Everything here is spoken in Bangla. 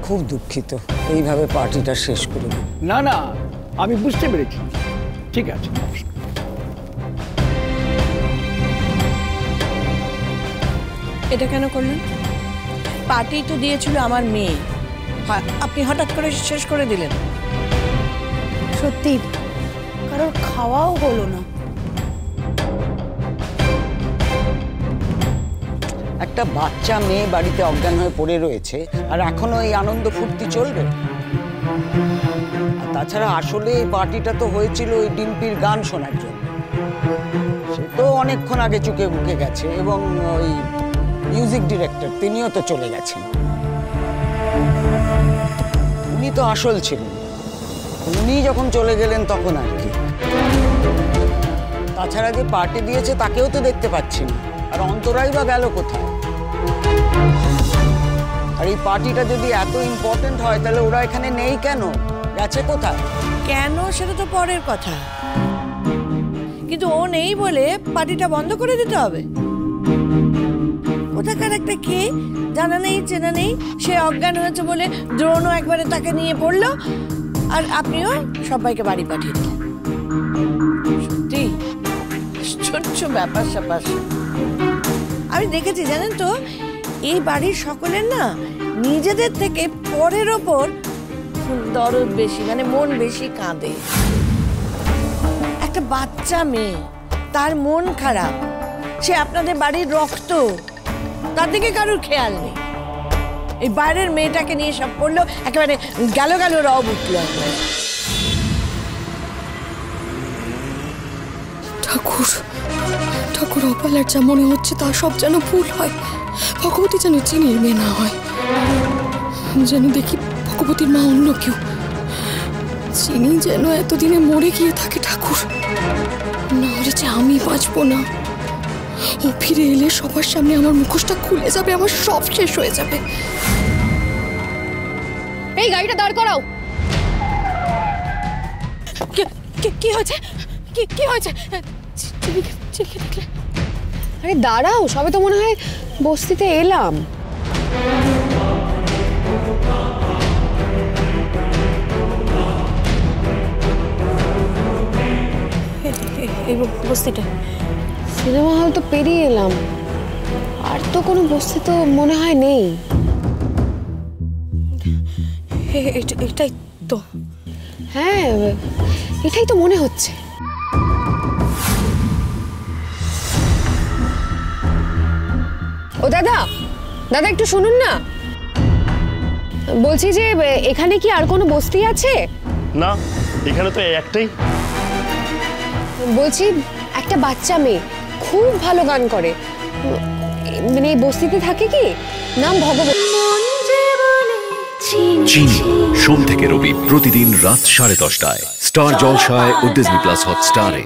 খুব দুঃখিত, এইভাবে পার্টিটা শেষ করে দিই। না না, আমি বুঝতে পেরেছি, ঠিক আছে। এটা কেন করলেন? পার্টি তো দিয়েছিল আমার মেয়ে, আপনি হঠাৎ করে শেষ করে দিলেন। সত্যি কারোর খাওয়াও হলো না। একটা বাচ্চা মেয়ে বাড়িতে অজ্ঞান হয়ে পড়ে রয়েছে, আর এখনো এই আনন্দ ফুর্তি চলবে? তাছাড়া আসলে এই পার্টিটা তো হয়েছিল ওই ডিম্পির গান শোনার জন্য। সে তো অনেকক্ষণ আগে চুকে বুকে গেছে, এবং ওই মিউজিক ডিরেক্টর তিনিও তো চলে গেছেন। উনি তো আসল ছিলেন, উনি যখন চলে গেলেন তখন আর কি। তাছাড়া যে পার্টি দিয়েছে তাকেও তো দেখতে পাচ্ছি না, আর অন্তরাই বা গেল কোথায়? আর এই পার্টিটা যদি এত ইম্পর্টেন্ট হয় তাহলে ওরা এখানে নেই কেন, গেছে কোথায়? কেন সেটা তো পরের কথা, কিন্তু ও নেই বলে পার্টিটা বন্ধ করে দিতে হবে? কোথাকার একটা কে জানা নেই চেনা নেই, সে অজ্ঞান হয়েছে বলে দ্রোণও একবারে তাকে নিয়ে পড়লো, আর আপনিও সবাইকে বাড়ি পাঠিয়ে দিলেন। সত্যি আশ্চর্য ব্যাপার স্যাপার। আমি দেখেছি জানেন তো, এই বাড়ির সকলের না নিজেদের থেকে পরের ওপর দরদ বেশি, মানে মন বেশি কাঁদে। একটা বাচ্চা মেয়ে, তার মন খারাপ, সে আপনাদের বাড়ির রক্ত, তার দিকে কারোর খেয়াল নেই। এই বাইরের মেয়েটাকে নিয়ে সব করলো, একেবারে গেল গেল রব উঠলো। ঠাকুর ঠাকুর, অপালার যা মনে হচ্ছে তা সব যেন ভুল হয়। ভগবতী যেন চিনির মেয়ে না হয়, যেন দেখি ভগবতীর মা অন্য কেউ। চিনি যেন এতদিনে মরে গিয়ে থাকে ঠাকুর, না হলে যে আমি বাঁচবো না। ও ফিরে এলে সবার সামনে আমার মুখোশটা খুলে যাবে, আমার সব শেষ হয়ে যাবে। এই গাড়িটা দাঁড় করাও। কি হয়েছে? কি হয়েছে? দেখলে? আরে দাঁড়াও, সবে তো মনে হয় বস্তিতে এলাম। এই বস্তিটা সিনেমা হল তো পেরিয়ে এলাম, আর তো কোনো বস্তি তো মনে হয় নেই। এটাই তো? হ্যাঁ, এটাই তো মনে হচ্ছে। ও দাদা, দাদা একটু শুনুন না, বলছি যে এখানে কি আর কোনো বস্তি আছে? না, এখানে তো একটাই। বলছি একটা বাচ্চা মেয়ে খুব ভালো গান করে, মানে এই বস্তিতে থাকে কি? নাম ভগবতী। চিনি সোম থেকে রবি প্রতিদিন রাত 10:30টায় স্টার জলসায় ও ডিজনি প্লাস হটস্টারে।